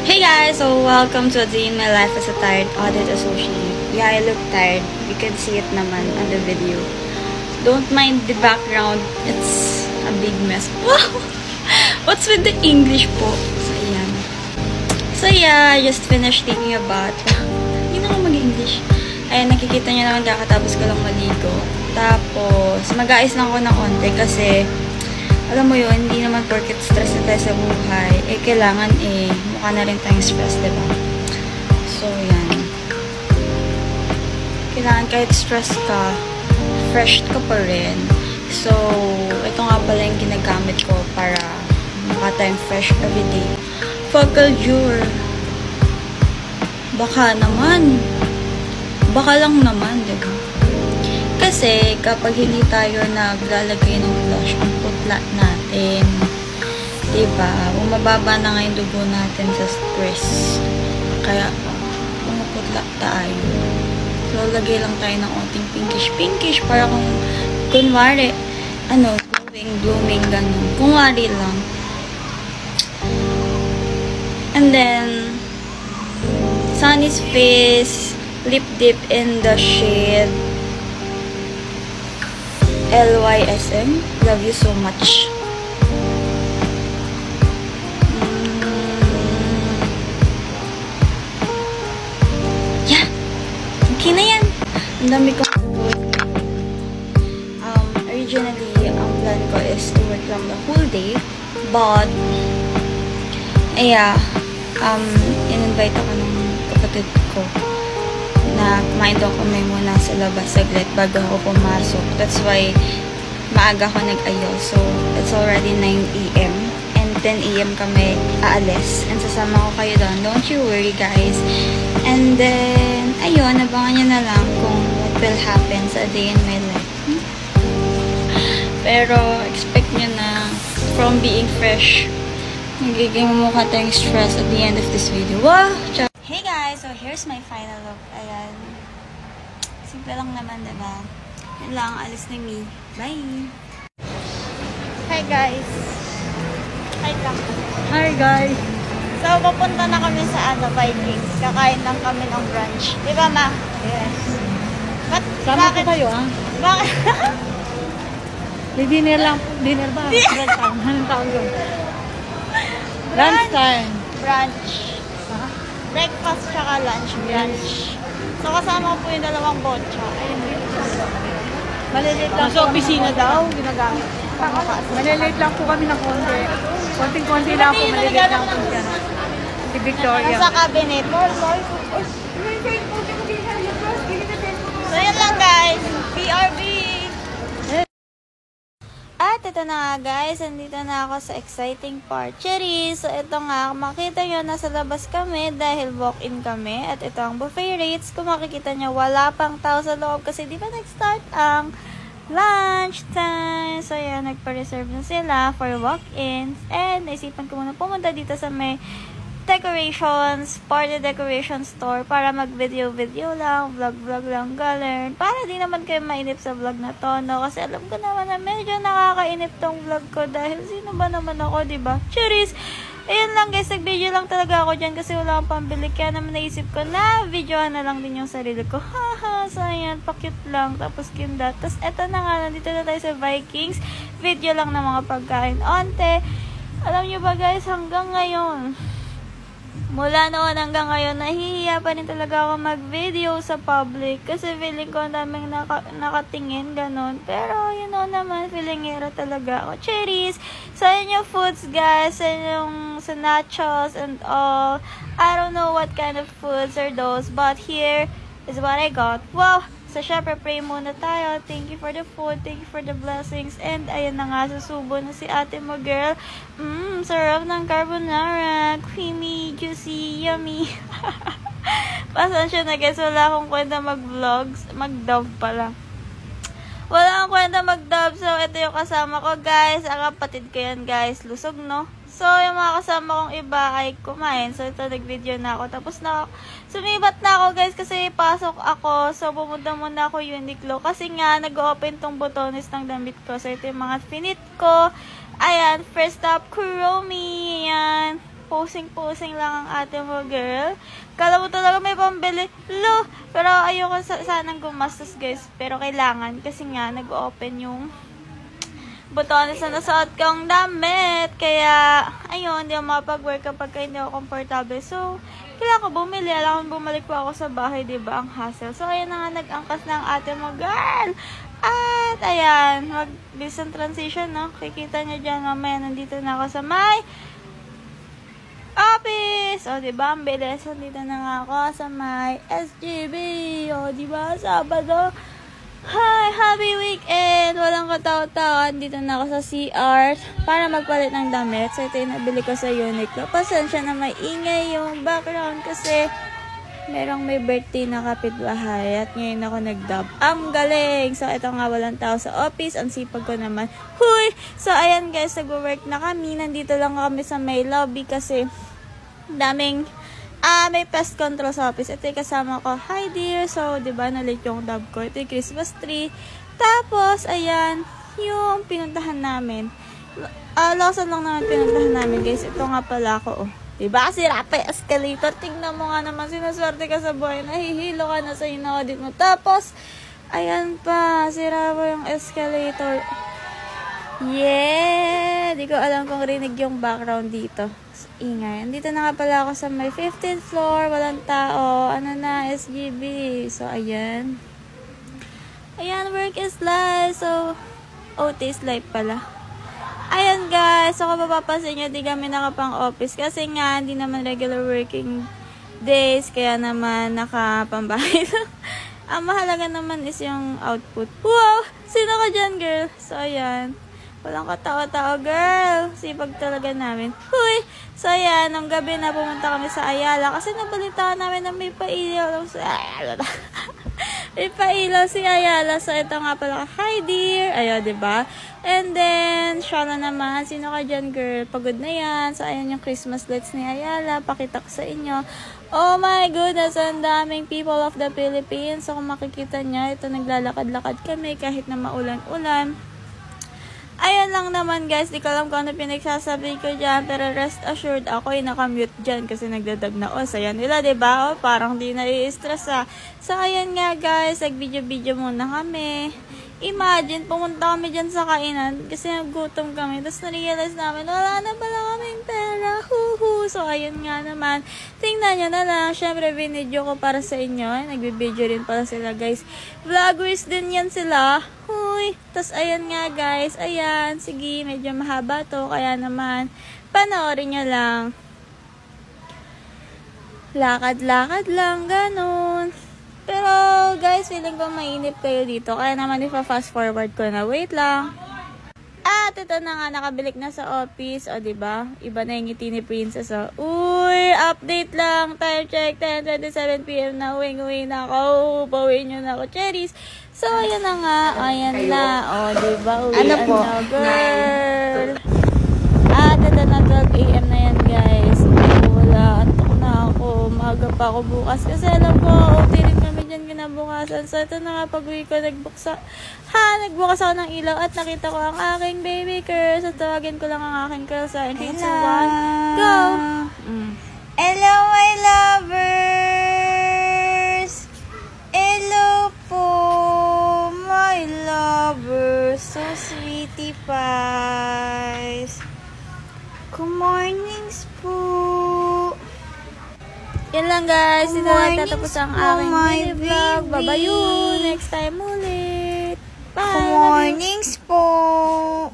Hey guys, so welcome to a day in my life as a tired audit associate. Yeah, I look tired. You can see it naman on the video. Don't mind the background. It's a big mess. Wow! What's with the English po? So yeah, I just finished taking a bath. Hindi na ako mag-English. Ayan, nakikita nyo naman kakatapos ko lang maligo. Tapos, mag-aayos lang ako ng konti kasi alam mo yun, hindi naman porket stress na tayo sa buhay. Kailangan mukha na rin tayong stress, diba? So, yan. Kailangan kahit stress ka, fresh ka pa rin. So, ito nga pala yung ginagamit ko para mukha tayong fresh everyday. Focal Jure. Baka naman. Baka lang naman, diba? Kasi, kapag hindi tayo naglalagay ng blush, ang putla natin. Diba? Bumababa na nga yung dugo natin sa stress. Kaya, pumaputla tayo. So, lagay lang tayo ng onting pinkish-pinkish para kung, kunwari, glowing, ganun. Kunwari lang. And then, Sunny's Face Lip Dip in the shade LYSM. Love you so much. Yeah. Okay na yan. Ang dami kong originally, ang plan ko is to work lang the whole day. But, in-invite ako ng kapatid ko na kumain daw kami muna sa labas saglit bago ako pumasok. That's why maaga ako nag-ayos. So, it's already 9 AM and 10 AM kami aalis. And sasama ko kayo doon. Don't you worry, guys. And then, ayun, abangan nyo na lang kung what will happen sa day in my life. Pero, expect nyo na from being fresh, magiging mukha tayong stress at the end of this video. Wow! Hey guys! So, here's my final look. Ayan. Simple lang naman, diba? Yan lang, alis na me. Bye! Hi guys! Hi guys! So, papunta na kami sa Vikings. Kakain lang kami ng brunch. Diba, ma? Yes. Sama ko kayo, ha? Bakit? May dinner lang. Dinner ba? Lunch time. Anong tawag yun? Lunch time. Brunch. Breakfast tsaka lunch. Brunch. So, kasama ko po yung dalawang botcha. Ayun. Malilate lang. Sa opisina daw, ginagamit. Malilate lang po kami ng konti. Konting-konti lang po. Malilate lang po siya. Si Victoria. Nasa cabinet. So, yun lang guys. BRB. At ito na nga guys, andito na ako sa exciting part. Cheers! So ito nga, makita nyo, nasa labas kami dahil walk-in kami. At ito ang buffet rates. Kung makikita nyo, wala pang tao sa loob kasi di ba nag-start ang lunch time. So yan, nagpa-reserve na sila for walk-ins. And naisipan ko muna pumunta dito sa may decorations, party decoration store para mag-video lang, vlog lang, galern. Para di naman kayo mainip sa vlog na to, no? Kasi alam ko naman na medyo nakakainip tong vlog ko dahil sino ba naman ako, diba? Cheers! Ayun lang guys, nag-video lang talaga ako dyan kasi wala akong pambili. Kaya naman naisip ko na videohan na lang din yung sarili ko. Haha, so ayan, pa-cute lang. Tapos kindat. Tapos eto na nga, nandito na tayo sa Vikings. Video lang ng mga pagkain. Onte, alam nyo ba guys, hanggang ngayon, mula noon hanggang ngayon, nahihiya pa rin talaga ako mag-video sa public. Kasi feeling ko ang daming nakatingin, ganun. Pero, you know naman, feelingera talaga ako. Cherries! So, yun yung foods, guys. Yung sa nachos and all. I don't know what kind of foods are those. But here is what I got. Wow! So, syempre, pray muna tayo. Thank you for the food. Thank you for the blessings. And, ayan na nga, susubo na si ate mo, girl. Sarap ng carbonara. Creamy, juicy, yummy. Pasensya na, guys. Wala akong kwenta mag-vlogs. Mag-dove pala. Wala akong kwenta mag-dove. So, ito yung kasama ko, guys. Ang kapatid ko yan, guys. Lusog, no? So, yung mga kasama kong iba ay kumain. So, ito, nag-video na ako. Tapos na, sumibat na ako, guys, kasi pasok ako. So, pumunta muna ako Uniqlo. Kasi nga, nag-open tong botones ng damit ko. So, ito yung mga finit ko. Ayan, first up, Kuromi. Ayan. Posing-posing lang ang ate mo, girl. Kala mo talaga may pambili. Lo! Pero ayoko sanang gumastos, guys. Pero kailangan kasi nga nag-open yung butones na nasuot kong damit. Kaya, ayun, hindi ako makapag-work kapag hindi ako comfortable. So, kailangan ko bumili. Alam ko bumalik po ako sa bahay, diba? Ang hassle. So, ayun na nga, nag-angkas na ang ate mo, girl. At, ayan, mag-bisan transition, no? Kikita nyo dyan, mamaya nandito na ako sa may office! O, diba? Ang bilis. Nandito na nga ako sa may SGB. O, diba? Sabado. Hi! Happy weekend! Walang katawa-tawa. Dito na ako sa CR para magpalit ng damit. So, ito yung nabili ko sa Uniqlo. Pasensya na may ingay yung background kasi merong may birthday na kapitbahay at ngayon ako nag-dub. Ang galing! So, ito nga walang tao sa office. Ang sipag ko naman. Huy! So, ayan guys, nag-work na kami. Nandito lang kami sa may lobby kasi daming may pest control sa office. Ito yung kasama ko. Hi dear! So, diba, nalit yung dub ko. Ito yung Christmas tree. Tapos, ayan, yung pinuntahan namin. Lawson lang naman pinuntahan namin, guys. Ito nga pala ako, oh. Diba? Sira pa yung escalator. Tingnan mo nga naman, sinaswerte ka sa buhay. Nahihilo ka na sa in-audit mo. Tapos, ayan pa, sira pa yung escalator. Yeah! Di ko alam kung rinig yung background dito. Ingay. Andito na nga pala ako sa may 15th floor. Walang tao. Ano na, SGB. So, ayan. Ayan, work is life. So, OT is life pala. Ayan guys, so kung mapapansin nyo, di kami nakapang-office kasi nga, hindi naman regular working days, kaya naman nakapambahay lang. Ang mahalaga naman is yung output. Wow! Sino ka dyan, girl? So, ayan. Walang katawa-tawa, girl. Sipag talaga namin. Huy! So, ayan, nung gabi na pumunta kami sa Ayala kasi nabalitaan namin na may pailaw sa Ayala. May pailaw si Ayala. So, ito nga pala. Hi, dear! Ayan, diba? And then, Shala naman. Sino ka dyan, girl? Pagod na yan. So, ayan yung Christmas lights ni Ayala. Pakita ko sa inyo. Oh my goodness, ang daming people of the Philippines. So, kung makikita nyo, ito naglalakad-lakad kami kahit na maulan-ulan. Ayan lang naman guys, di ko alam kung ano pinagsasabi ko dyan, pero rest assured ako ay nakamute dyan kasi nagdadab na saya nila, diba? O, parang di na-i-stress So, ayan nga guys, nag-video-video muna kami. Imagine, pumunta kami dyan sa kainan kasi nagutom kami. Tapos na-realize namin, wala na pala kaming pera. Huhu. So, ayun nga naman. Tingnan nyo na lang. Siyempre, binidyo ko para sa inyo. Nagbibideo rin pala sila, guys. Vloggers din yan sila. Huy. Tapos, ayan nga, guys. Ayan. Sige, medyo mahaba to. Kaya naman, panoorin nyo lang. Lakad-lakad lang, ganun. Pero, guys, feeling ko mainip kayo dito. Kaya naman, ipa-fast forward ko na. Wait lang. At ito na nga, nakabilik na sa office. O, diba? Iba na yung ngiti ni Princess. O. Uy, update lang. Time check, 10:27 p.m. na. Uwing-uwi na ako. Bawin nyo na ako, cherries. So, ayan na nga. Ayan na. O, diba? Uwi ano po? Na, girl. At ito na, 12 a.m. na yan, guys. Wala. Antok na ako. Maaga pa ako bukas. Kasi alam ko, OT rin kami dyan kinabukasan. So, ito na nga, pag-uwi ko, nagbukas ako ng ilaw at nakita ko ang aking baby girl. So, tawagin ko lang ang aking girl sa 3, 2, 1, go! Hello, my lovers! Hello po, my lovers! So, sweetie pies! Good mornings po! Yan lang guys, dito na tatapos ang aking mini vlog. Bye-bye! Next time ulit! Bye! Good mornings po!